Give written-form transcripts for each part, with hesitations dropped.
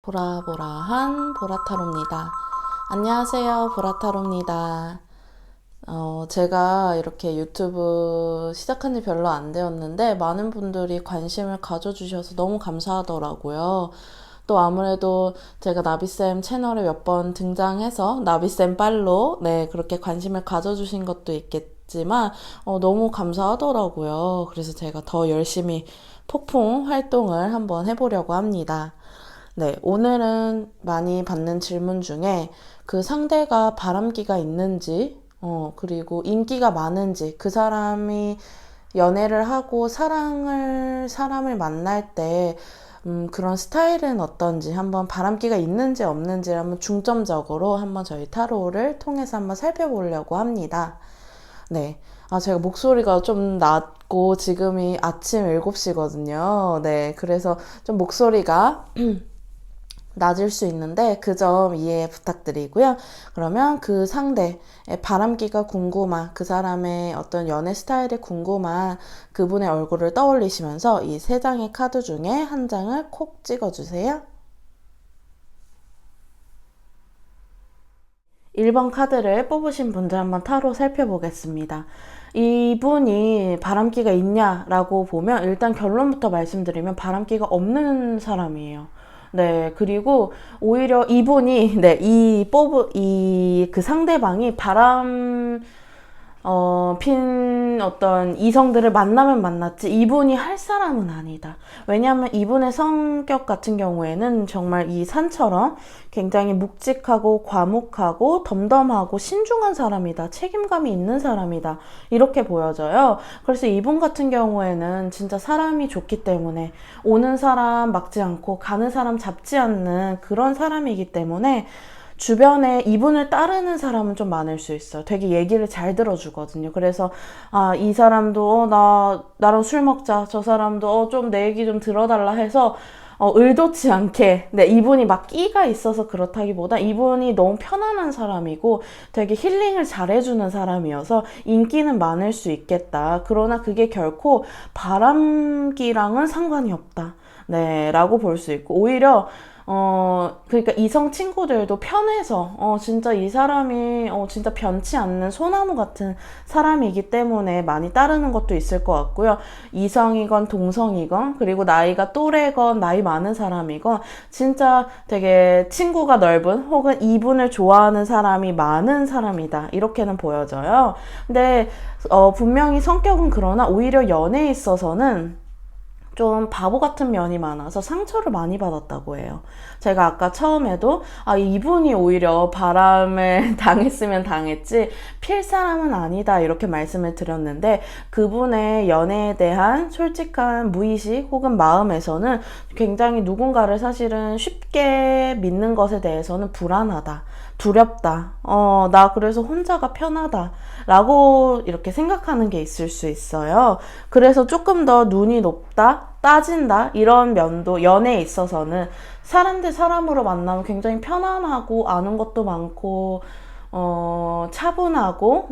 보라보라한 보라타로입니다. 안녕하세요, 보라타로입니다. 제가 이렇게 유튜브 시작한 지 별로 안 되었는데 많은 분들이 관심을 가져주셔서 너무 감사하더라고요. 또 아무래도 제가 나비쌤 채널에 몇 번 등장해서 나비쌤 빨로 그렇게 관심을 가져주신 것도 있겠지만 너무 감사하더라고요. 그래서 제가 더 열심히 폭풍 활동을 한번 해보려고 합니다. 네, 오늘은 많이 받는 질문 중에 그 상대가 바람기가 있는지, 그리고 인기가 많은지, 그 사람이 연애를 하고 사람을 만날 때, 그런 스타일은 어떤지 한번 바람기가 있는지 없는지 한번 중점적으로 한번 저희 타로를 통해서 한번 살펴보려고 합니다. 네. 제가 목소리가 좀 낮고 지금이 아침 7시거든요. 네. 그래서 좀 목소리가 낮을 수 있는데 그 점 이해 부탁드리고요. 그러면 그 상대의 바람기가 궁금한 그 사람의 어떤 연애 스타일이 궁금한 그분의 얼굴을 떠올리시면서 이 세 장의 카드 중에 한 장을 콕 찍어주세요. 1번 카드를 뽑으신 분들 한번 타로 살펴보겠습니다. 이분이 바람기가 있냐라고 보면 일단 결론부터 말씀드리면 바람기가 없는 사람이에요. 네, 그리고 오히려 이분이, 그 상대방이 핀 어떤 이성들을 만나면 만났지 이분이 할 사람은 아니다. 왜냐하면 이분의 성격 같은 경우에는 정말 이 산처럼 굉장히 묵직하고 과묵하고 덤덤하고 신중한 사람이다. 책임감이 있는 사람이다. 이렇게 보여져요. 그래서 이분 같은 경우에는 진짜 사람이 좋기 때문에 오는 사람 막지 않고 가는 사람 잡지 않는 그런 사람이기 때문에 주변에 이분을 따르는 사람은 좀 많을 수 있어요. 되게 얘기를 잘 들어주거든요. 그래서 이 사람도 나랑 술 먹자. 저 사람도 좀 내 얘기 좀 들어달라 해서 의도치 않게 이분이 막 끼가 있어서 그렇다기보다 이분이 너무 편안한 사람이고 되게 힐링을 잘해주는 사람이어서 인기는 많을 수 있겠다. 그러나 그게 결코 바람기랑은 상관이 없다. 네, 라고 볼 수 있고 오히려 그러니까 이성 친구들도 편해서, 진짜 이 사람이, 진짜 변치 않는 소나무 같은 사람이기 때문에 많이 따르는 것도 있을 것 같고요. 이성이건 동성이건, 그리고 나이가 또래건, 나이 많은 사람이건, 진짜 되게 친구가 넓은, 혹은 이분을 좋아하는 사람이 많은 사람이다. 이렇게는 보여져요. 근데, 분명히 성격은 그러나 오히려 연애에 있어서는 좀 바보 같은 면이 많아서 상처를 많이 받았다고 해요. 제가 아까 처음에도 이분이 오히려 바람을 당했으면 당했지 필 사람은 아니다 이렇게 말씀을 드렸는데 그분의 연애에 대한 솔직한 무의식 혹은 마음에서는 굉장히 누군가를 사실은 쉽게 믿는 것에 대해서는 불안하다. 두렵다. 나 그래서 혼자가 편하다. 라고 이렇게 생각하는 게 있을 수 있어요. 그래서 조금 더 눈이 높다, 따진다, 이런 면도 연애에 있어서는 사람 대 사람으로 만나면 굉장히 편안하고 아는 것도 많고, 차분하고,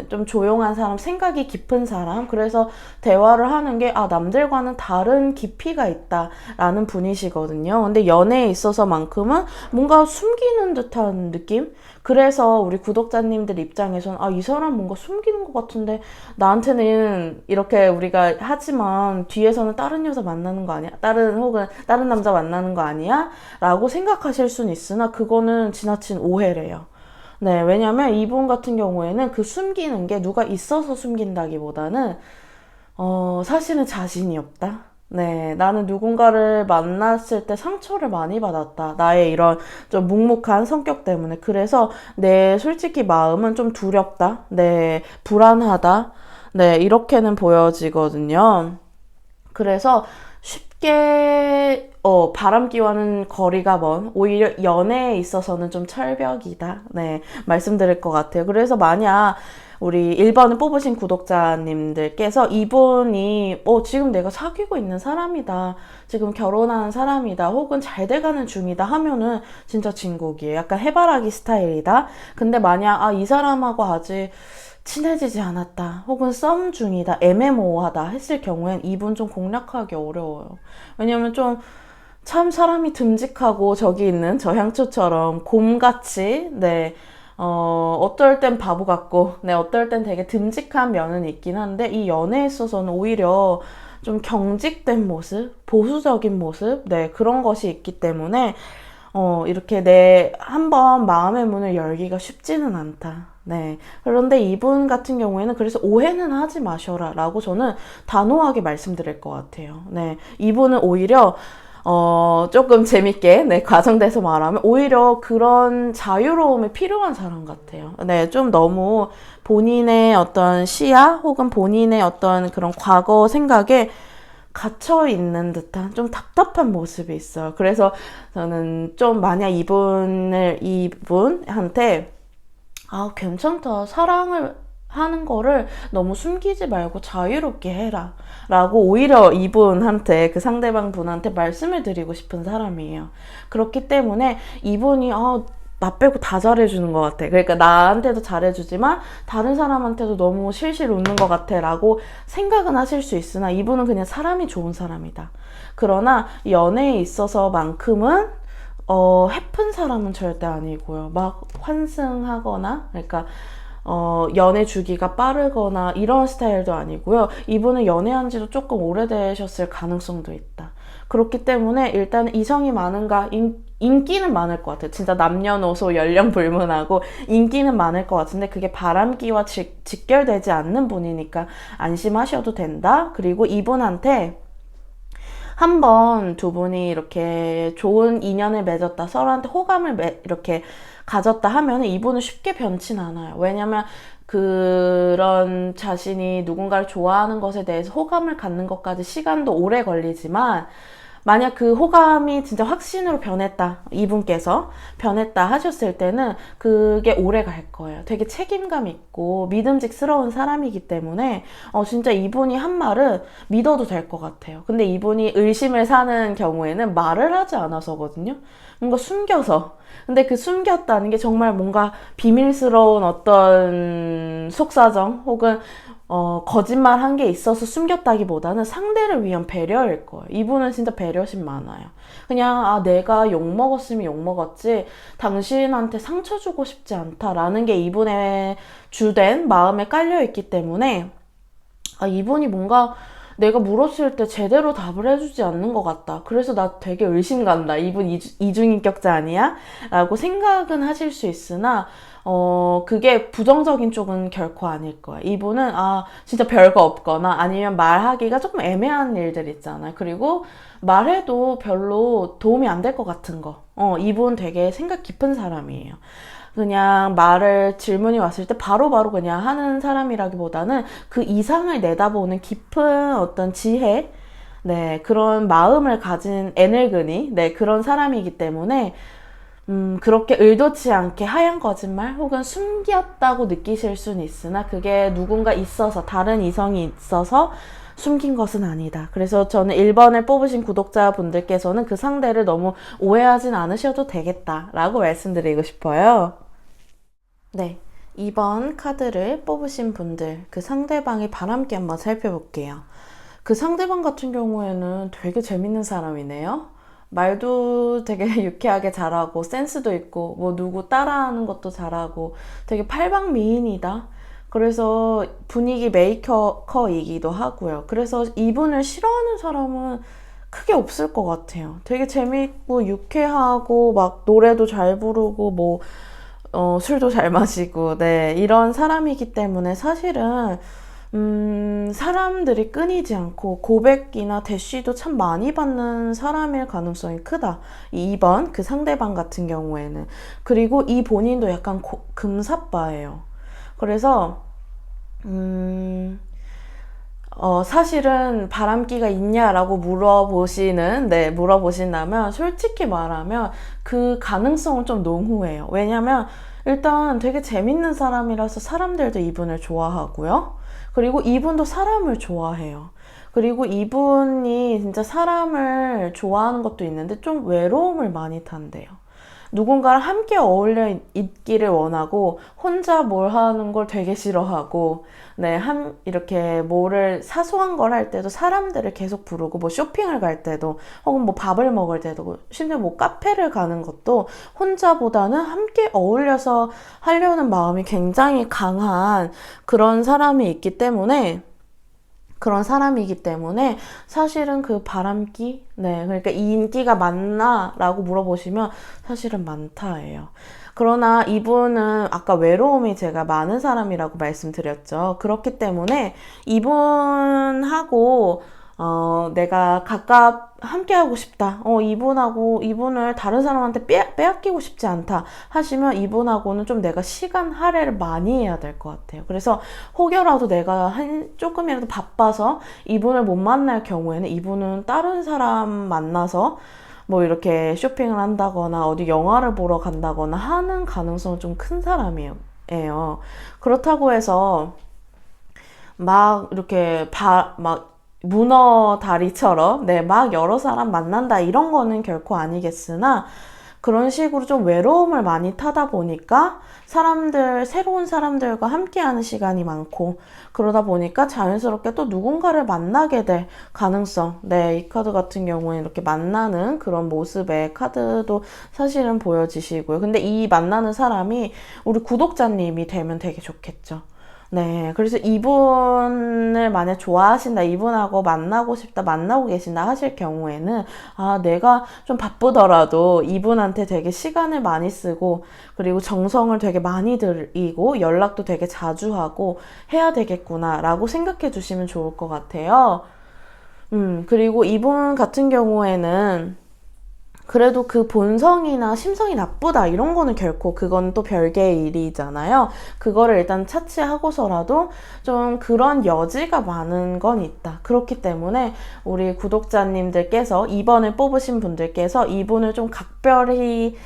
좀 조용한 사람, 생각이 깊은 사람. 그래서 대화를 하는 게, 남들과는 다른 깊이가 있다라는 분이시거든요. 근데 연애에 있어서만큼은 뭔가 숨기는 듯한 느낌? 그래서 우리 구독자님들 입장에서는, 이 사람 뭔가 숨기는 것 같은데, 나한테는 이렇게 우리가 하지만 뒤에서는 다른 여자 만나는 거 아니야? 혹은 다른 남자 만나는 거 아니야? 라고 생각하실 수는 있으나, 그거는 지나친 오해래요. 네, 왜냐면 이분 같은 경우에는 그 숨기는 게 누가 있어서 숨긴다기보다는 사실은 자신이 없다. 네, 나는 누군가를 만났을 때 상처를 많이 받았다. 나의 이런 좀 묵묵한 성격 때문에. 그래서 내 솔직히 마음은 좀 두렵다. 네, 불안하다. 네, 이렇게는 보여지거든요. 그래서 쉽게 바람기와는 거리가 먼 오히려 연애에 있어서는 좀 철벽이다. 네, 말씀드릴 것 같아요. 그래서 만약 우리 1번을 뽑으신 구독자님들께서 이분이 지금 내가 사귀고 있는 사람이다. 지금 결혼하는 사람이다. 혹은 잘 돼가는 중이다 하면은 진짜 진국이에요. 약간 해바라기 스타일이다. 근데 만약 이 사람하고 아직 친해지지 않았다 혹은 썸 중이다 애매모호하다 했을 경우엔 이분 좀 공략하기 어려워요. 왜냐면 좀 참 사람이 듬직하고 저기 있는 저 향초처럼 곰같이, 네, 어떨 땐 바보 같고, 네, 어떨 땐 되게 듬직한 면은 있긴 한데, 이 연애에 있어서는 오히려 좀 경직된 모습, 보수적인 모습, 네, 그런 것이 있기 때문에, 이렇게 한번 마음의 문을 열기가 쉽지는 않다. 네. 그런데 이분 같은 경우에는 그래서 오해는 하지 마셔라 라고 저는 단호하게 말씀드릴 것 같아요. 네. 이분은 오히려 조금 재밌게, 네, 과정돼서 말하면, 오히려 그런 자유로움이 필요한 사람 같아요. 네, 좀 너무 본인의 어떤 시야, 혹은 본인의 어떤 그런 과거 생각에 갇혀 있는 듯한 좀 답답한 모습이 있어요. 그래서 저는 좀 만약 이분한테, 괜찮다. 사랑을 하는 거를 너무 숨기지 말고 자유롭게 해라 라고 오히려 이분한테, 그 상대방 분한테 말씀을 드리고 싶은 사람이에요. 그렇기 때문에 이분이 나 빼고 다 잘해주는 것 같아. 그러니까 나한테도 잘해주지만 다른 사람한테도 너무 실실 웃는 것 같아 라고 생각은 하실 수 있으나, 이분은 그냥 사람이 좋은 사람이다. 그러나 연애에 있어서만큼은 해픈 사람은 절대 아니고요. 막 환승하거나, 그러니까 연애 주기가 빠르거나 이런 스타일도 아니고요. 이분은 연애한 지도 조금 오래되셨을 가능성도 있다. 그렇기 때문에 일단 이성이 많은가, 인기는 많을 것 같아요. 진짜 남녀노소 연령 불문하고 인기는 많을 것 같은데, 그게 바람기와 직결되지 않는 분이니까 안심하셔도 된다. 그리고 이분한테 한번 두 분이 이렇게 좋은 인연을 맺었다, 서로한테 호감을 이렇게 가졌다 하면 이분은 쉽게 변치 않아요. 왜냐면 그런 자신이 누군가를 좋아하는 것에 대해서 호감을 갖는 것까지 시간도 오래 걸리지만, 만약 그 호감이 진짜 확신으로 변했다, 이분께서 변했다 하셨을 때는 그게 오래 갈 거예요. 되게 책임감 있고 믿음직스러운 사람이기 때문에 진짜 이분이 한 말은 믿어도 될 것 같아요. 근데 이분이 의심을 사는 경우에는 말을 하지 않아서거든요. 뭔가 숨겨서. 근데 그 숨겼다는 게 정말 뭔가 비밀스러운 어떤 속사정, 혹은 거짓말 한 게 있어서 숨겼다기보다는 상대를 위한 배려일 거예요. 이분은 진짜 배려심 많아요. 그냥, 내가 욕먹었으면 욕먹었지, 당신한테 상처 주고 싶지 않다라는 게 이분의 주된 마음에 깔려있기 때문에, 이분이 뭔가 내가 물었을 때 제대로 답을 해주지 않는 것 같다. 그래서 나 되게 의심 간다. 이분 이중인격자 아니야? 라고 생각은 하실 수 있으나, 그게 부정적인 쪽은 결코 아닐 거야. 이분은, 진짜 별거 없거나, 아니면 말하기가 조금 애매한 일들 있잖아요. 그리고 말해도 별로 도움이 안 될 것 같은 거. 이분 되게 생각 깊은 사람이에요. 그냥 질문이 왔을 때 바로바로 그냥 하는 사람이라기보다는 그 이상을 내다보는 깊은 어떤 지혜, 네, 그런 마음을 가진 에너그니, 네, 그런 사람이기 때문에, 그렇게 의도치 않게 하얀 거짓말 혹은 숨겼다고 느끼실 수는 있으나, 그게 누군가 있어서, 다른 이성이 있어서 숨긴 것은 아니다. 그래서 저는 1번을 뽑으신 구독자분들께서는 그 상대를 너무 오해하진 않으셔도 되겠다라고 말씀드리고 싶어요. 네, 2번 카드를 뽑으신 분들, 그 상대방의 바람기 한번 살펴볼게요. 그 상대방 같은 경우에는 되게 재밌는 사람이네요. 말도 되게 유쾌하게 잘하고 센스도 있고, 뭐 누구 따라하는 것도 잘하고 되게 팔방미인이다. 그래서 분위기 메이커이기도 하고요. 그래서 이분을 싫어하는 사람은 크게 없을 것 같아요. 되게 재밌고 유쾌하고 막 노래도 잘 부르고 뭐 술도 잘 마시고, 네, 이런 사람이기 때문에 사실은 사람들이 끊이지 않고 고백이나 대쉬도 참 많이 받는 사람일 가능성이 크다. 이 2번 그 상대방 같은 경우에는. 그리고 이 본인도 약간 금사빠예요. 그래서 사실은 바람기가 있냐라고 물어보신다면 솔직히 말하면 그 가능성은 좀 농후해요. 왜냐면 일단 되게 재밌는 사람이라서 사람들도 이분을 좋아하고요. 그리고 이분도 사람을 좋아해요. 그리고 이분이 진짜 사람을 좋아하는 것도 있는데 좀 외로움을 많이 탄대요. 누군가랑 함께 어울려 있기를 원하고 혼자 뭘 하는 걸 되게 싫어하고, 네, 이렇게 뭐를 사소한 걸 할 때도 사람들을 계속 부르고, 뭐 쇼핑을 갈 때도 혹은 뭐 밥을 먹을 때도 심지어 뭐 카페를 가는 것도 혼자보다는 함께 어울려서 하려는 마음이 굉장히 강한 그런 사람이 있기 때문에, 그런 사람이기 때문에 사실은 그 바람기, 네, 그러니까 이 인기가 많나? 라고 물어보시면 사실은 많다예요. 그러나 이분은 아까 외로움이 제가 많은 사람이라고 말씀드렸죠. 그렇기 때문에 이분하고 내가 함께 하고 싶다. 이분을 다른 사람한테 빼앗기고 싶지 않다. 하시면 이분하고는 좀 내가 시간 할애를 많이 해야 될 것 같아요. 그래서 혹여라도 내가 조금이라도 바빠서 이분을 못 만날 경우에는 이분은 다른 사람 만나서 뭐 이렇게 쇼핑을 한다거나 어디 영화를 보러 간다거나 하는 가능성은 좀 큰 사람이에요. 그렇다고 해서 막 이렇게 막 문어 다리처럼 막 여러 사람 만난다 이런 거는 결코 아니겠으나, 그런 식으로 좀 외로움을 많이 타다 보니까 새로운 사람들과 함께하는 시간이 많고, 그러다 보니까 자연스럽게 또 누군가를 만나게 될 가능성, 이 카드 같은 경우에 이렇게 만나는 그런 모습의 카드도 사실은 보여지시고요. 근데 이 만나는 사람이 우리 구독자님이 되면 되게 좋겠죠. 네, 그래서 이분을 만약 좋아하신다, 이분하고 만나고 싶다, 만나고 계신다 하실 경우에는, 내가 좀 바쁘더라도 이분한테 되게 시간을 많이 쓰고, 그리고 정성을 되게 많이 들이고, 연락도 되게 자주 하고 해야 되겠구나, 라고 생각해 주시면 좋을 것 같아요. 그리고 이분 같은 경우에는 그래도 그 본성이나 심성이 나쁘다 이런 거는 결코, 그건 또 별개의 일이잖아요. 그거를 일단 차치하고서라도 좀 그런 여지가 많은 건 있다. 그렇기 때문에 우리 구독자님들께서, 이번에 뽑으신 분들께서 이분을 좀 각별히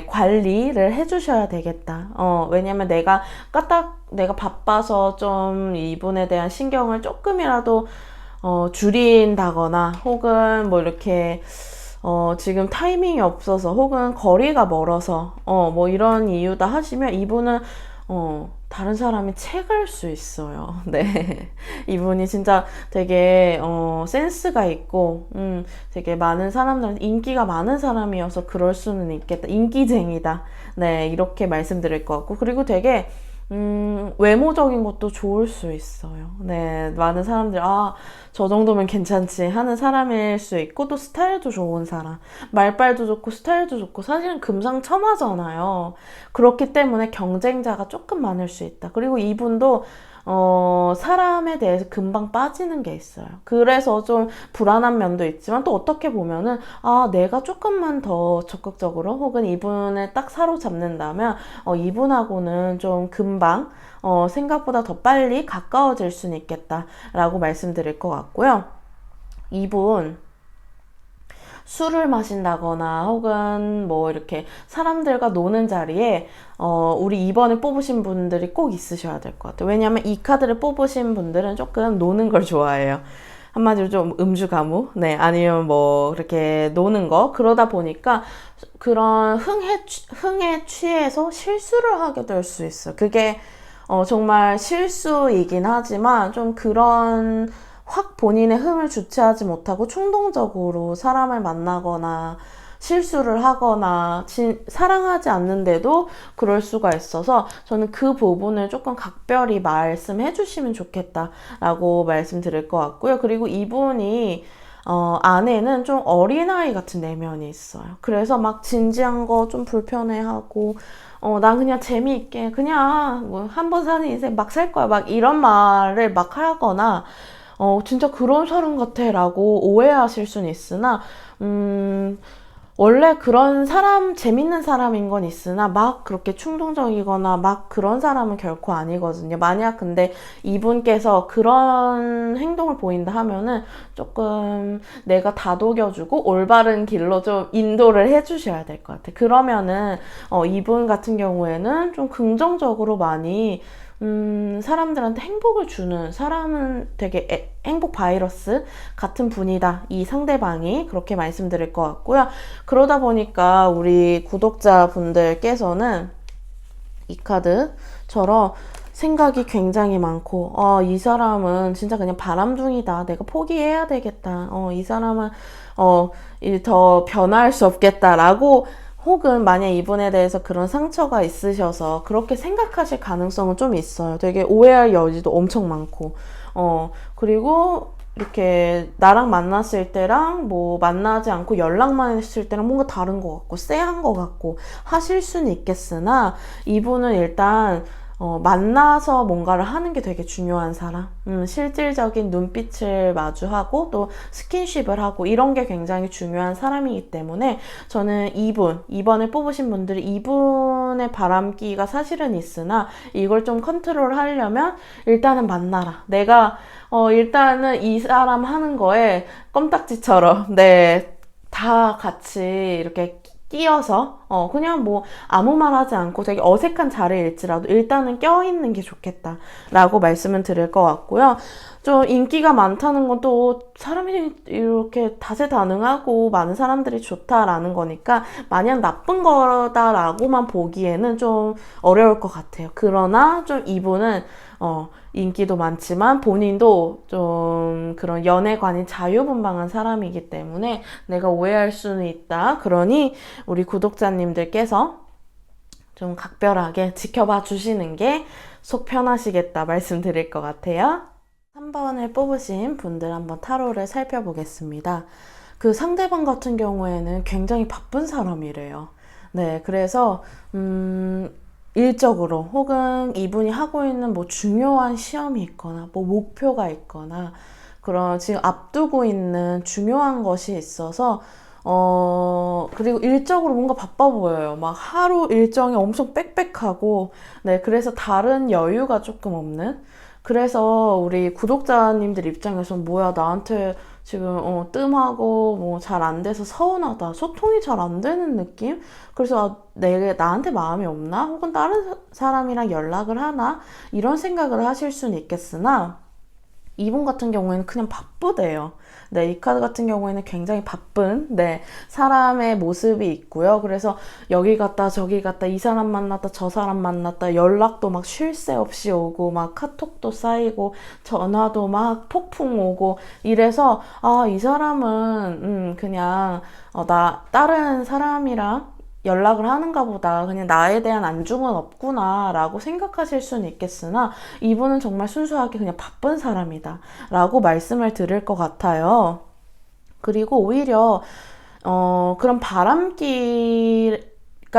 관리를 해주셔야 되겠다. 왜냐면 내가 바빠서 좀 이분에 대한 신경을 조금이라도 줄인다거나, 혹은 뭐 이렇게 지금 타이밍이 없어서, 혹은 거리가 멀어서, 뭐 이런 이유다 하시면 이분은, 다른 사람이 채갈 수 있어요. 네. 이분이 진짜 되게, 센스가 있고, 되게 많은 사람들한테 인기가 많은 사람이어서 그럴 수는 있겠다. 인기쟁이다. 네. 이렇게 말씀드릴 것 같고. 그리고 되게, 외모적인 것도 좋을 수 있어요. 네, 많은 사람들이 저 정도면 괜찮지 하는 사람일 수 있고, 또 스타일도 좋은 사람, 말빨도 좋고 스타일도 좋고, 사실은 금상첨화잖아요. 그렇기 때문에 경쟁자가 조금 많을 수 있다. 그리고 이분도 사람에 대해서 금방 빠지는 게 있어요. 그래서 좀 불안한 면도 있지만, 또 어떻게 보면은, 내가 조금만 더 적극적으로, 혹은 이분을 딱 사로잡는다면, 이분하고는 좀 금방, 생각보다 더 빨리 가까워질 수는 있겠다라고 말씀드릴 것 같고요. 이분, 술을 마신다거나 혹은 뭐 이렇게 사람들과 노는 자리에 우리 이번에 뽑으신 분들이 꼭 있으셔야 될 것 같아요. 왜냐하면 이 카드를 뽑으신 분들은 조금 노는 걸 좋아해요. 한마디로 좀 음주가무, 아니면 뭐 그렇게 노는 거, 그러다 보니까 그런 흥에 취해서 실수를 하게 될 수 있어요. 그게 정말 실수이긴 하지만, 좀 그런 확 본인의 흥을 주체하지 못하고 충동적으로 사람을 만나거나 실수를 하거나 사랑하지 않는데도 그럴 수가 있어서, 저는 그 부분을 조금 각별히 말씀해 주시면 좋겠다라고 말씀드릴 것 같고요. 그리고 이분이 안에는 좀 어린아이 같은 내면이 있어요. 그래서 막 진지한 거 좀 불편해하고, 난 그냥 재미있게 그냥 뭐 한 번 사는 인생 막 살 거야, 막 이런 말을 막 하거나, 진짜 그런 사람 같아 라고 오해하실 수는 있으나, 원래 그런 재밌는 사람인 건 있으나 막 그렇게 충동적이거나 막 그런 사람은 결코 아니거든요. 만약 근데 이분께서 그런 행동을 보인다 하면은 조금 내가 다독여주고 올바른 길로 좀 인도를 해주셔야 될 것 같아요. 그러면은 이분 같은 경우에는 좀 긍정적으로 많이 사람들한테 행복을 주는 사람은 되게 행복 바이러스 같은 분이다. 이 상대방이 그렇게 말씀드릴 것 같고요. 그러다 보니까 우리 구독자분들께서는 이 카드처럼 생각이 굉장히 많고, 이 사람은 진짜 그냥 바람둥이다. 내가 포기해야 되겠다. 이 사람은, 더 변화할 수 없겠다라고, 혹은 만약 이분에 대해서 그런 상처가 있으셔서 그렇게 생각하실 가능성은 좀 있어요. 되게 오해할 여지도 엄청 많고, 그리고 이렇게 나랑 만났을 때랑 뭐 만나지 않고 연락만 했을 때랑 뭔가 다른 것 같고 쎄한 것 같고 하실 수는 있겠으나 이분은 일단 만나서 뭔가를 하는 게 되게 중요한 사람. 실질적인 눈빛을 마주하고 또 스킨십을 하고 이런 게 굉장히 중요한 사람이기 때문에 저는 이번에 뽑으신 분들이 이분의 바람기가 사실은 있으나 이걸 좀 컨트롤 하려면 일단은 만나라. 내가 일단은 이 사람 하는 거에 껌딱지처럼 다 같이 이렇게 끼어서 그냥 뭐 아무 말 하지 않고 되게 어색한 자리일지라도 일단은 껴있는 게 좋겠다라고 말씀을 드릴 것 같고요. 좀 인기가 많다는 건 또 사람이 이렇게 다재다능하고 많은 사람들이 좋다라는 거니까 마냥 나쁜 거다라고만 보기에는 좀 어려울 것 같아요. 그러나 좀 이분은 인기도 많지만 본인도 좀 그런 연애관이 자유분방한 사람이기 때문에 내가 오해할 수는 있다. 그러니 우리 구독자님들께서 좀 각별하게 지켜봐 주시는 게 속 편하시겠다 말씀드릴 것 같아요. 3번을 뽑으신 분들 한번 타로를 살펴보겠습니다. 그 상대방 같은 경우에는 굉장히 바쁜 사람이래요. 네, 그래서 일적으로 혹은 이분이 하고 있는 뭐 중요한 시험이 있거나 뭐 목표가 있거나 그런 지금 앞두고 있는 중요한 것이 있어서 그리고 일적으로 뭔가 바빠 보여요. 막 하루 일정이 엄청 빽빽하고 네, 그래서 다른 여유가 조금 없는 그래서 우리 구독자님들 입장에서는 뭐야 나한테 지금 뜸하고 뭐 잘 안 돼서 서운하다. 소통이 잘 안 되는 느낌? 그래서 나한테 마음이 없나? 혹은 다른 사람이랑 연락을 하나? 이런 생각을 하실 수는 있겠으나 이분 같은 경우에는 그냥 바쁘대요. 네, 이 카드 같은 경우에는 굉장히 바쁜, 사람의 모습이 있고요. 그래서 여기 갔다 저기 갔다 이 사람 만났다 저 사람 만났다 연락도 막 쉴 새 없이 오고 막 카톡도 쌓이고 전화도 막 폭풍 오고 이래서 이 사람은 그냥 다른 사람이랑 연락을 하는가 보다. 그냥 나에 대한 안중은 없구나 라고 생각하실 수는 있겠으나 이분은 정말 순수하게 그냥 바쁜 사람이다 라고 말씀을 드릴 것 같아요. 그리고 오히려 그런 바람기가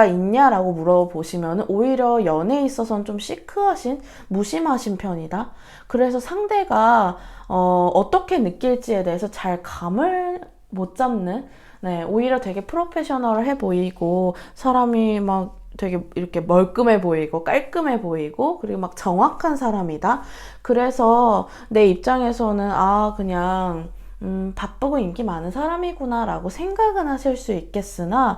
있냐라고 물어보시면 오히려 연애에 있어서는 좀 시크하신 무심하신 편이다. 그래서 상대가 어떻게 느낄지에 대해서 잘 감을 못 잡는 네, 오히려 되게 프로페셔널해 보이고, 사람이 막 되게 이렇게 멀끔해 보이고, 깔끔해 보이고, 그리고 막 정확한 사람이다. 그래서 내 입장에서는, 그냥, 바쁘고 인기 많은 사람이구나, 라고 생각은 하실 수 있겠으나,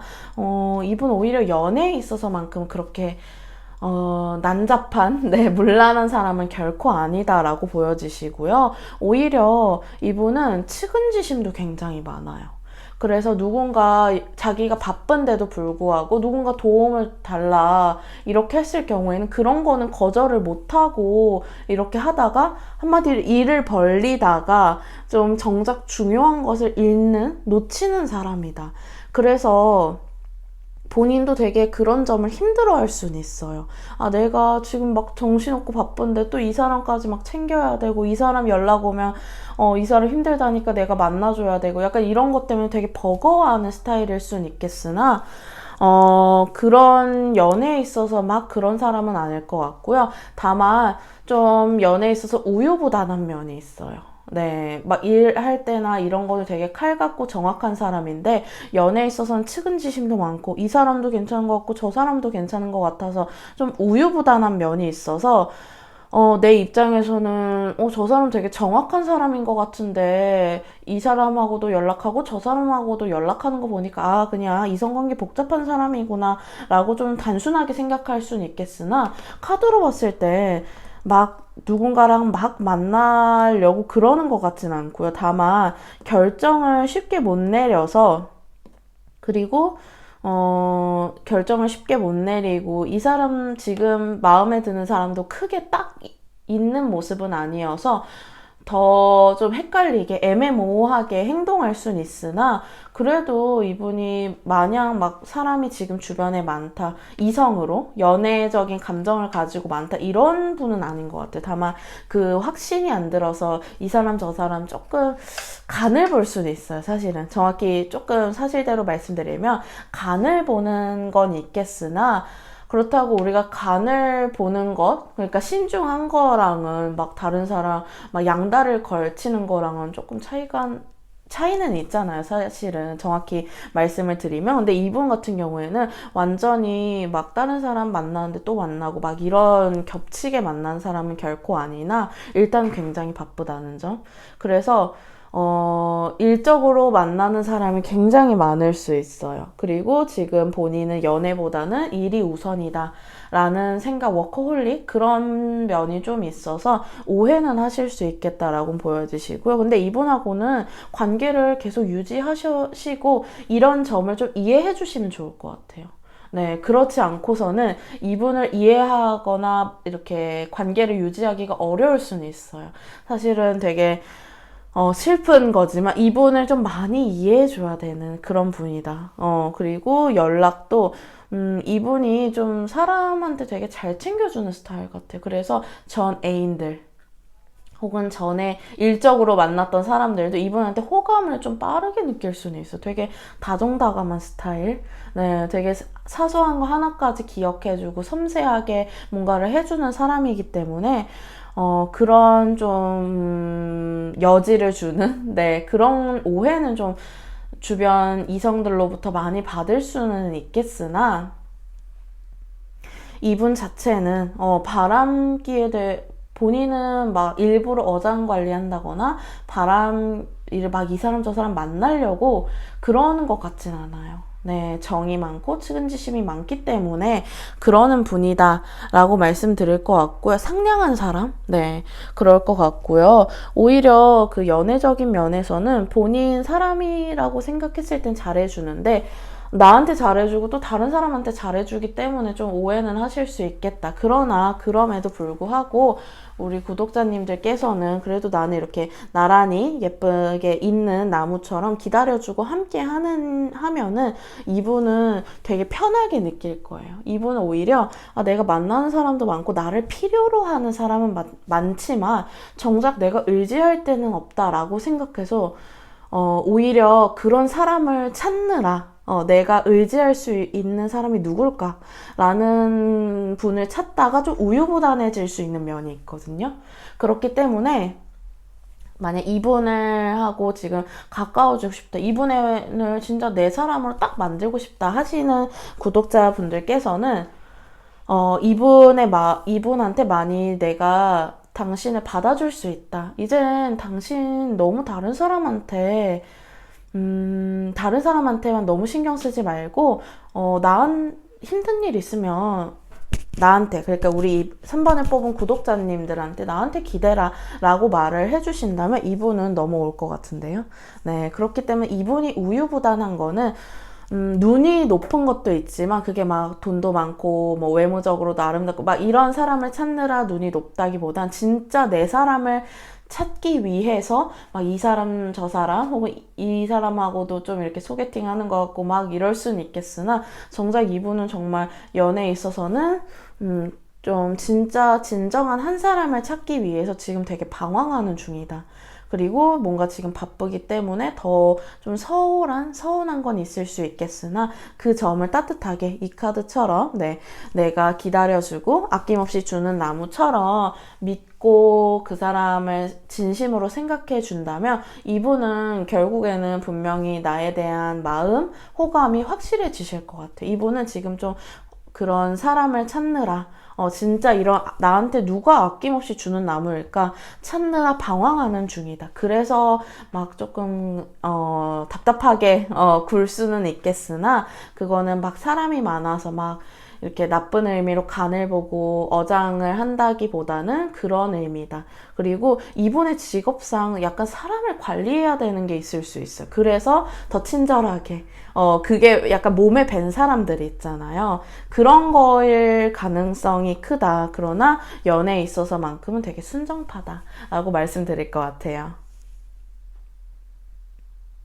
이분 오히려 연애에 있어서만큼 그렇게, 난잡한, 문란한 사람은 결코 아니다라고 보여지시고요. 오히려 이분은 측은지심도 굉장히 많아요. 그래서 누군가 자기가 바쁜데도 불구하고 누군가 도움을 달라 이렇게 했을 경우에는 그런 거는 거절을 못하고 이렇게 하다가 한마디로 일을 벌리다가 좀 정작 중요한 것을 놓치는 사람이다. 그래서 본인도 되게 그런 점을 힘들어할 수는 있어요. 내가 지금 막 정신없고 바쁜데 또 이 사람까지 막 챙겨야 되고 이 사람 연락 오면 이 사람 힘들다니까 내가 만나줘야 되고 약간 이런 것 때문에 되게 버거워하는 스타일일 수는 있겠으나 그런 연애에 있어서 막 그런 사람은 아닐 것 같고요. 다만 좀 연애에 있어서 우유부단한 면이 있어요. 네, 막 일할 때나 이런 거는 되게 칼같고 정확한 사람인데 연애에 있어서는 측은지심도 많고 이 사람도 괜찮은 것 같고 저 사람도 괜찮은 것 같아서 좀 우유부단한 면이 있어서 내 입장에서는 저 사람 되게 정확한 사람인 것 같은데 이 사람하고도 연락하고 저 사람하고도 연락하는 거 보니까 그냥 이성관계 복잡한 사람이구나 라고 좀 단순하게 생각할 수는 있겠으나 카드로 봤을 때 막 누군가랑 막 만나려고 그러는 것 같진 않고요. 다만 결정을 쉽게 못 내려서, 그리고 결정을 쉽게 못 내리고 이 사람 지금 마음에 드는 사람도 크게 딱 있는 모습은 아니어서 더 좀 헷갈리게 애매모호하게 행동할 순 있으나, 그래도 이분이 마냥 막 사람이 지금 주변에 많다, 이성으로 연애적인 감정을 가지고 많다, 이런 분은 아닌 것 같아요. 다만 그 확신이 안 들어서 이 사람 저 사람 조금 간을 볼 수는 있어요. 사실은 정확히 조금 사실대로 말씀드리면 간을 보는 건 있겠으나, 그렇다고 우리가 간을 보는 것, 그러니까 신중한 거랑은 막 다른 사람 막 양다리를 걸치는 거랑은 조금 차이는 있잖아요. 사실은 정확히 말씀을 드리면. 근데 이분 같은 경우에는 완전히 막 다른 사람 만나는데 또 만나고 막 이런 겹치게 만난 사람은 결코 아니나, 일단 굉장히 바쁘다는 점. 그래서 일적으로 만나는 사람이 굉장히 많을 수 있어요. 그리고 지금 본인은 연애보다는 일이 우선이다 라는 생각, 워커홀릭, 그런 면이 좀 있어서 오해는 하실 수 있겠다라고 보여지시고요. 근데 이분하고는 관계를 계속 유지하시고 이런 점을 좀 이해해 주시면 좋을 것 같아요. 네, 그렇지 않고서는 이분을 이해하거나 이렇게 관계를 유지하기가 어려울 수는 있어요. 사실은 되게 슬픈 거지만 이분을 좀 많이 이해해줘야 되는 그런 분이다. 그리고 연락도, 이분이 좀 사람한테 되게 잘 챙겨주는 스타일 같아요. 그래서 전 애인들, 혹은 전에 일적으로 만났던 사람들도 이분한테 호감을 좀 빠르게 느낄 수는 있어. 되게 다정다감한 스타일. 네, 되게 사소한 거 하나까지 기억해주고 섬세하게 뭔가를 해주는 사람이기 때문에 그런 좀 여지를 주는, 네, 그런 오해는 좀 주변 이성들로부터 많이 받을 수는 있겠으나, 이분 자체는 바람기에 대해 본인은 막 일부러 어장 관리한다거나 바람을 막 이 사람 저 사람 만나려고 그러는 것 같진 않아요. 네, 정이 많고 측은지심이 많기 때문에 그러는 분이다 라고 말씀드릴 것 같고요. 상냥한 사람? 네, 그럴 것 같고요. 오히려 그 연애적인 면에서는 본인 사람이라고 생각했을 땐 잘해주는데, 나한테 잘해주고 또 다른 사람한테 잘해주기 때문에 좀 오해는 하실 수 있겠다. 그러나 그럼에도 불구하고 우리 구독자님들께서는 그래도 나는 이렇게 나란히 예쁘게 있는 나무처럼 기다려주고 함께 하면은 이분은 되게 편하게 느낄 거예요. 이분은 오히려 내가 만나는 사람도 많고 나를 필요로 하는 사람은 많지만 정작 내가 의지할 때는 없다라고 생각해서 오히려 그런 사람을 찾느라 내가 의지할 수 있는 사람이 누굴까? 라는 분을 찾다가 좀 우유부단해질 수 있는 면이 있거든요. 그렇기 때문에 만약 이분을 하고 지금 가까워지고 싶다, 이분을 진짜 내 사람으로 딱 만들고 싶다 하시는 구독자분들께서는 이분한테 많이 내가 당신을 받아줄 수 있다. 이젠 당신 너무 다른 사람한테만 너무 신경 쓰지 말고, 힘든 일 있으면 나한테, 그러니까 우리 3번을 뽑은 구독자님들한테 나한테 기대라 라고 말을 해주신다면 이분은 넘어올 것 같은데요. 네, 그렇기 때문에 이분이 우유부단한 거는 눈이 높은 것도 있지만 그게 막 돈도 많고 뭐 외모적으로도 아름답고 막 이런 사람을 찾느라 눈이 높다기보단 진짜 내 사람을 찾기 위해서 막 이 사람 저 사람 혹은 이 사람하고도 좀 이렇게 소개팅 하는 것 같고 막 이럴 수는 있겠으나, 정작 이분은 정말 연애에 있어서는 좀 진짜 진정한 한 사람을 찾기 위해서 지금 되게 방황하는 중이다. 그리고 뭔가 지금 바쁘기 때문에 더 좀 서운한 건 있을 수 있겠으나 그 점을 따뜻하게 이 카드처럼, 네, 내가 기다려주고 아낌없이 주는 나무처럼 믿고 그 사람을 진심으로 생각해 준다면 이분은 결국에는 분명히 나에 대한 마음, 호감이 확실해지실 것 같아요. 이분은 지금 좀 그런 사람을 찾느라 진짜 나한테 누가 아낌없이 주는 나무일까 찾느라 방황하는 중이다. 그래서 막 조금 답답하게 굴 수는 있겠으나, 그거는 막 사람이 많아서 막 이렇게 나쁜 의미로 간을 보고 어장을 한다기보다는 그런 의미다. 그리고 이분의 직업상 약간 사람을 관리해야 되는 게 있을 수 있어요. 그래서 더 친절하게. 그게 약간 몸에 밴 사람들이 있잖아요. 그런 거일 가능성이 크다. 그러나 연애에 있어서만큼은 되게 순정파다. 라고 말씀드릴 것 같아요.